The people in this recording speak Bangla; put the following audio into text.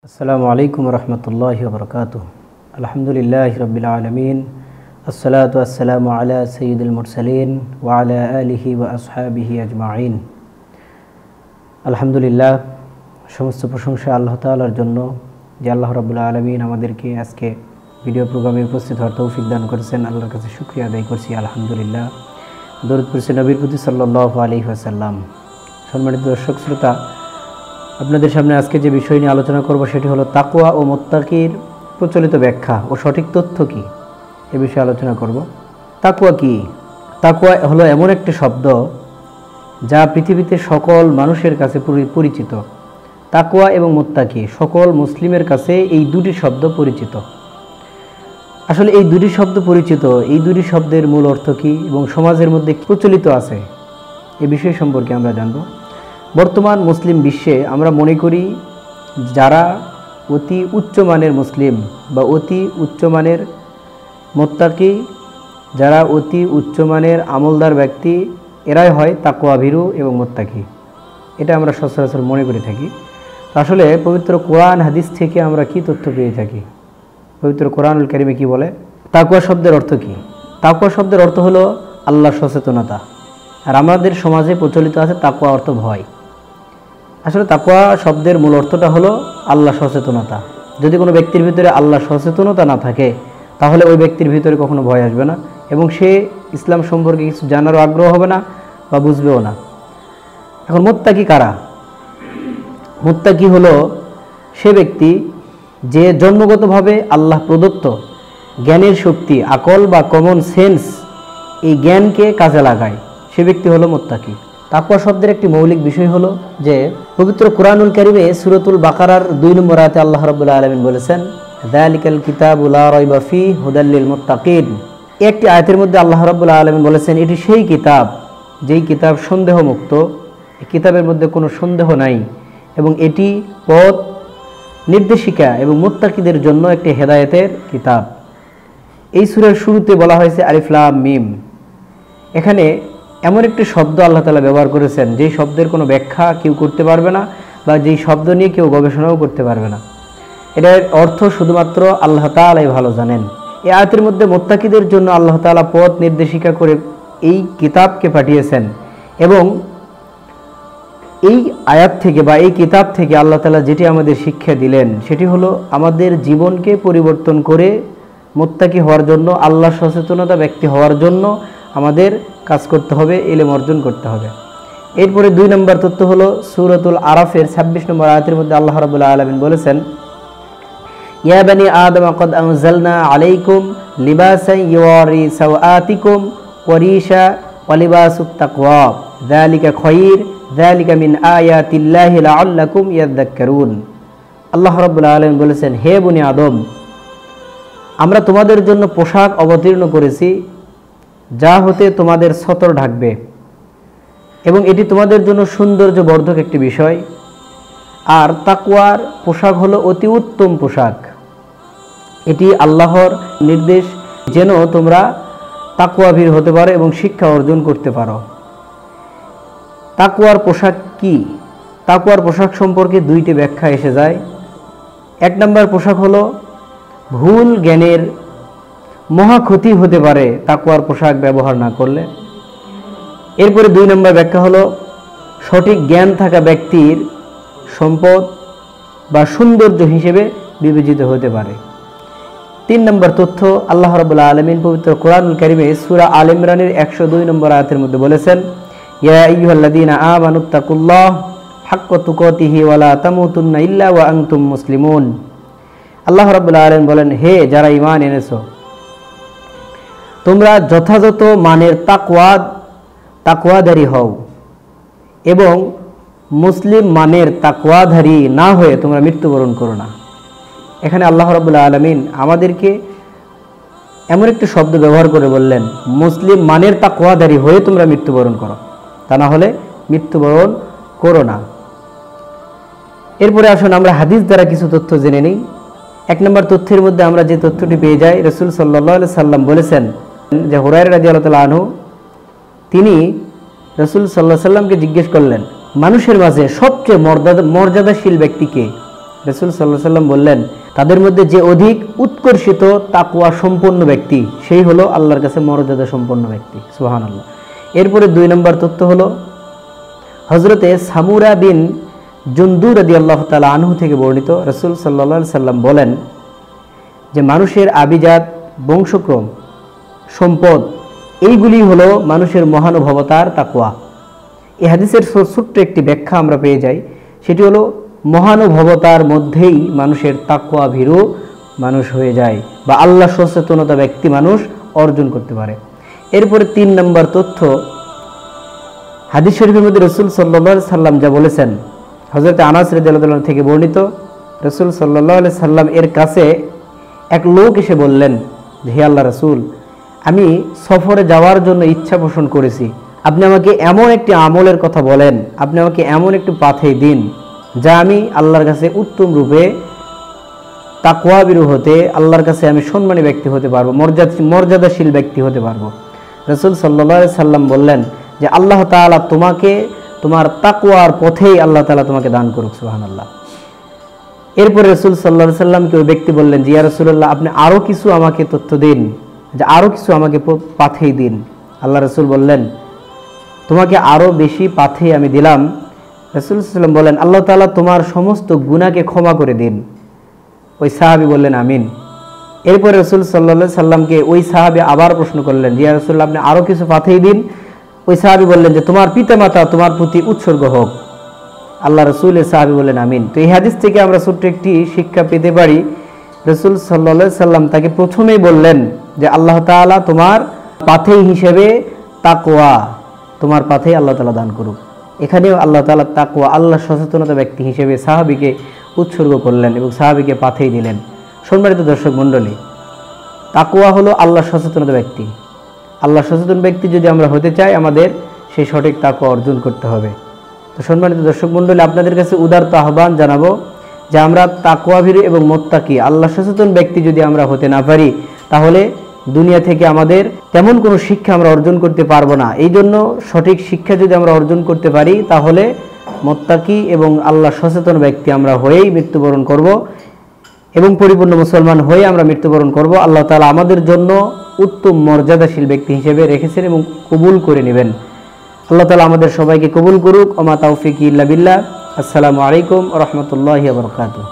আসসালামু আলাইকুম রহমতুল্লাহি ওয়া বারাকাতুহু। আলহামদুলিল্লাহি রাব্বিল আলামিন, আসসালাতু ওয়াসসালামু আলা সাইয়্যিদিল মুরসালিন ওয়া আলা আলিহি ওয়া আসহাবিহি আজমাইন। আলহামদুলিল্লাহ, সমস্ত প্রশংসা আল্লাহ তাআলার জন্য যে আল্লাহ রাব্বুল আলামিন আমাদেরকে আজকে ভিডিও প্রোগ্রামে উপস্থিত হওয়ার তৌফিক দান করেছেন। আল্লাহর কাছে শুকরিয়া আদায় করছি আলহামদুলিল্লাহ। দরুদ পড়ছি নবীর প্রতি সাল্লাল্লাহু আলাইহি ওয়াসাল্লাম। সম্মানিত দর্শক শ্রোতা, আপনাদের সামনে আজকে যে বিষয় নিয়ে আলোচনা করব সেটি হলো তাকওয়া ও মুত্তাকির প্রচলিত ব্যাখ্যা ও সঠিক তথ্য কী, এ বিষয়ে আলোচনা করব। তাকওয়া কী? তাকওয়া হলো এমন একটি শব্দ যা পৃথিবীতে সকল মানুষের কাছে পরিচিত। তাকওয়া এবং মুত্তাকি সকল মুসলিমের কাছে এই দুটি শব্দ পরিচিত। আসলে এই দুটি শব্দ পরিচিত, এই দুটি শব্দের মূল অর্থ কী এবং সমাজের মধ্যে প্রচলিত আছে এ বিষয় সম্পর্কে আমরা জানব। বর্তমান মুসলিম বিশ্বে আমরা মনে করি যারা অতি উচ্চমানের মুসলিম বা অতি উচ্চমানের মুত্তাকি, যারা অতি উচ্চমানের আমলদার ব্যক্তি, এরাই হয় তাকওয়াভীরু এবং মুত্তাকি। এটা আমরা সচরাচর মনে করে থাকি। আসলে পবিত্র কোরআন হাদিস থেকে আমরা কি তথ্য পেয়ে থাকি? পবিত্র কোরআনুল কারিমে কি বলে? তাকওয়া শব্দের অর্থ কি? তাকওয়া শব্দের অর্থ হলো আল্লাহ সচেতনতা। আর আমাদের সমাজে প্রচলিত আছে তাকওয়া অর্থ ভয়। আসলে তাকওয়া শব্দের মূল অর্থটা হলো আল্লাহ সচেতনতা। যদি কোনো ব্যক্তির ভিতরে আল্লাহ সচেতনতা না থাকে তাহলে ওই ব্যক্তির ভিতরে কখনো ভয় আসবে না এবং সে ইসলাম সম্পর্কে কিছু জানারও আগ্রহ হবে না বা বুঝবেও না। এখন মুত্তাকি কারা? মুত্তাকি হলো সে ব্যক্তি যে জন্মগতভাবে আল্লাহ প্রদত্ত জ্ঞানের শক্তি, আকল বা কমন সেন্স, এই জ্ঞানকে কাজে লাগায়, সে ব্যক্তি হলো মুত্তাকি। তাকওয়া শব্দের একটি মৌলিক বিষয় হলো যে পবিত্র কোরআনুল কারিমে সূরাতুল বাকারার 2 নম্বর আয়াতে আল্লাহ রাব্বুল আলামিন বলেছেন, যালিকাল কিতাবু লা রাইবা ফীহি হুদাল লিল মুত্তাকিন। একটি আয়াতের মধ্যে আল্লাহ রাব্বুল আলামিন বলেছেন এটি সেই কিতাব যেই কিতাব সন্দেহমুক্ত, এই কিতাবের মধ্যে কোনো সন্দেহ নাই এবং এটি পথ নির্দেশিকা এবং মুত্তাকিদের জন্য একটি হেদায়েতের কিতাব। এই সূরার শুরুতে বলা হয়েছে আলিফ লাম মিম। এখানে এমন একটি শব্দ আল্লাহ তাআলা ব্যবহার করেছেন যেই শব্দের কোনো ব্যাখ্যা কেউ করতে পারবে না বা যেই শব্দ নিয়ে কেউ গবেষণাও করতে পারবে না। এটার অর্থ শুধুমাত্র আল্লাহ তাআলাই ভালো জানেন। এই আয়াতের মধ্যে মুত্তাকিদের জন্য আল্লাহ তাআলা পথ নির্দেশিকা করে এই কিতাবকে পাঠিয়েছেন এবং এই আয়াত থেকে বা এই কিতাব থেকে আল্লাহ তাআলা যেটি আমাদের শিক্ষা দিলেন সেটি হলো আমাদের জীবনকে পরিবর্তন করে মুত্তাকি হওয়ার জন্য, আল্লাহ সচেতনতা ব্যক্তি হওয়ার জন্য আমাদের কাজ করতে হবে, ইলম অর্জন করতে হবে। এরপরে 2 নম্বর তথ্য হলো সূরাতুল আরাফের 26 নম্বর আয়াতের মধ্যে আল্লাহ রাব্বুল আলামিন বলেছেন, ইয়া বানি আদম ক্বাদ আনজালনা আলাইকুম লিবাসান ইউয়ারি সাওআতিকুম ওয়া রিশা ওয়া লিবাসুত তাকওয়া যালিকা খায়র যালিকা মিন আয়াতিল্লাহি লাআল্লাকুম ইয়াযাক্কারুন। আল্লাহ রাব্বুল আলামিন বলেছেন, হে বনি আদম, আমরা তোমাদের জন্য পোশাক অবতীর্ণ করেছি যা হতে তোমাদের সতর ঢাকবে এবং এটি তোমাদের জন্য সৌন্দর্য বর্ধক একটি বিষয়। আর তাকওয়ার পোশাক হলো অতি উত্তম পোশাক। এটি আল্লাহর নির্দেশ যেন তোমরা তাকওয়াভীর হতে পারো এবং শিক্ষা অর্জন করতে পারো। তাকওয়ার পোশাক কি? তাকওয়ার পোশাক সম্পর্কে 2টি ব্যাখ্যা এসে যায়। 1 নম্বর পোশাক হলো ভুল জ্ঞানের মহা ক্ষতি হতে পারে তাকওয়ার পোশাক ব্যবহার না করলে। এরপরে 2 নম্বর ব্যাখ্যা হলো সঠিক জ্ঞান থাকা ব্যক্তির সম্পদ বা সৌন্দর্য হিসেবে বিবেচিত হতে পারে। 3 নম্বর তথ্য আল্লাহ রাব্বুল আলামিন পবিত্র কোরআনুল কারিমে সূরা আল ইমরানের 102 নম্বর আয়াতের মধ্যে বলেছেন, ইয়া আইয়ুহাল্লাযীনা আমানুত্তাকুল্লাহ হাক্কা তুকাতিহি ওয়া লা তামুতুন্না ইল্লা ওয়া আনতুম মুসলিমুন। আল্লাহ রাব্বুল আলামিন বলেন, হে যারা ঈমান এনেছো, তোমরা যথাযথ মানের তাকওয়াধারী হও এবং মুসলিম মানের তাকওয়াধারী না হয়ে তোমরা মৃত্যুবরণ করো না। এখানে আল্লাহ রাব্বুল আলামিন আমাদেরকে এমন একটি শব্দ ব্যবহার করে বললেন, মুসলিম মানের তাকওয়াধারী হয়ে তোমরা মৃত্যুবরণ করো, তা না হলে মৃত্যুবরণ করো না। এরপরে আসুন আমরা হাদিস দ্বারা কিছু তথ্য জেনে নিই। 1 নম্বর তথ্যের মধ্যে আমরা যে তথ্যটি পেয়ে যাই, রাসূল সাল্লাল্লাহু আলাইহি সাল্লাম বলেছেন যে হুরায়রা রাদিয়াল্লাহু তাআলা আনহু তিনি রাসূল সাল্লাল্লাহু আলাইহি সাল্লামকে জিজ্ঞেস করলেন, মানুষের মাঝে সবচেয়ে মর্যাদাশীল ব্যক্তিকে? রাসূল সাল্লাল্লাহু আলাইহি সাল্লাম বললেন, তাদের মধ্যে যে অধিক উৎকর্ষিত তাকওয়া সম্পন্ন ব্যক্তি সেই হলো আল্লাহর কাছে মর্যাদা সম্পন্ন ব্যক্তি। সুবহানাল্লাহ। এরপরে 2 নম্বর তথ্য হলো হযরতে সামুরা বিন জুনদু রাদিয়াল্লাহু তাআলা আনহু থেকে বর্ণিত, রাসূল সাল্লাল্লাহু আলাইহি সাল্লাম বলেন যে মানুষের আবিজাত, বংশক্রম, সম্পদ এইগুলি হলো মানুষের মহানুভবতার তাকওয়া। এই হাদিসের ছোট্ট একটি ব্যাখ্যা আমরা পেয়ে যাই, সেটি হলো মহানুভবতার মধ্যেই মানুষের তাকওয়া ভীরু মানুষ হয়ে যায় বা আল্লাহ সচেতনতা ব্যক্তি মানুষ অর্জন করতে পারে। এরপরে 3 নম্বর তথ্য, হাদিস শরীফের মধ্যে রাসূল সাল্লাল্লাহু আলাইহি সাল্লাম যা বলেছেন, হযরত আনাস রাদিয়াল্লাহু তাআলা থেকে বর্ণিত, রাসূল সাল্লাল্লাহু আলাইহি সাল্লাম এর কাছে এক লোক এসে বললেন, হে আল্লাহ রাসূল, আমি সফরে যাওয়ার জন্য ইচ্ছা পোষণ করেছি, আপনি আমাকে এমন একটি আমলের কথা বলেন, আপনি আমাকে এমন একটু পাথেয় দিন যা আমি আল্লাহর কাছে উত্তম রূপে তাকওয়াবিরু হতে, আল্লাহর কাছে আমি সম্মানী ব্যক্তি হতে পারবো, মর্যাদাশীল ব্যক্তি হতে পারবো। রাসূল সাল্লাল্লাহু আলাইহি সাল্লাম বললেন যে আল্লাহ তাআলা তোমাকে তোমার তাকওয়ার পথেই আল্লাহ তাআলা তোমাকে দান করুক। সুবহানাল্লাহ। এরপরে রাসূল সাল্লাল্লাহু আলাইহি সাল্লামকে ওই ব্যক্তি বললেন যে ইয়া রাসূলুল্লাহ, আপনি আরো কিছু আমাকে তথ্য দিন, যে আরো কিছু আমাকে পাথেয় দিন। আল্লাহ রাসূল বললেন, তোমাকে আরো বেশি পাথেয় আমি দিলাম। রাসূল সাল্লাল্লাহু আলাইহি সাল্লাম বললেন, আল্লাহ তাআলা তোমার সমস্ত গুনাহকে ক্ষমা করে দিন। ওই সাহাবী বললেন আমিন। এরপরে রাসূল সাল্লাল্লাহু আলাইহি সাল্লামকে ওই সাহাবী আবার প্রশ্ন করলেন, ইয়া রাসূলুল্লাহ, আপনি আরো কিছু পাথেয় দিন। ওই সাহাবী বললেন যে তোমার পিতামাতা তোমার প্রতি উৎসর্গ হোক। আল্লাহ রাসূলের সাহাবী বললেন আমিন। তো এই হাদিস থেকে আমরা ছোট্ট একটি শিক্ষা পেতে পারি, রাসূল সাল্লাল্লাহু আলাইহি সাল্লাম তাকে প্রথমেই বললেন যে আল্লাহ তাআলা তোমার পাথেয় হিসেবে তাকওয়া, তোমার পাথেয় আল্লাহ তাআলা দান করুক। এখানেও আল্লাহ তাআলা তাকওয়া, আল্লাহ সচেতনতা ব্যক্তি হিসেবে সাহাবীকে উৎসর্গ করলেন এবং সাহাবীকে পাথেয় দিলেন। সম্মানিত দর্শক মণ্ডলী, তাকওয়া হলো আল্লাহ সচেতনতা ব্যক্তি। আল্লাহ সচেতন ব্যক্তি যদি আমরা হতে চাই, আমাদের সেই সঠিক তাকওয়া অর্জন করতে হবে। তো সম্মানিত দর্শক মণ্ডলী, আপনাদের কাছে উদারত আহ্বান জানাবো যে আমরা তাকওয়াভীরু এবং মুত্তাকি, আল্লাহ সচেতন ব্যক্তি যদি আমরা হতে না পারি, তাহলে দুনিয়া থেকে আমাদের তেমন কোনো শিক্ষা আমরা অর্জন করতে পারবো না। এই জন্য সঠিক শিক্ষা যদি আমরা অর্জন করতে পারি, তাহলে মুত্তাকি এবং আল্লাহ সচেতন ব্যক্তি আমরা হয়েই মৃত্যুবরণ করব এবং পরিপূর্ণ মুসলমান হয়ে আমরা মৃত্যুবরণ করব। আল্লাহ তাআলা আমাদের জন্য উত্তম মর্যাদাশীল ব্যক্তি হিসেবে রেখেছেন এবং কবুল করে নেবেন। আল্লাহ তাআলা আমাদের সবাইকে কবুল করুক। ওমা তাওফিকি ইল্লা বিল্লাহ। আসসালামু আলাইকুম ওয়া রাহমাতুল্লাহি ওয়া বারাকাতুহু।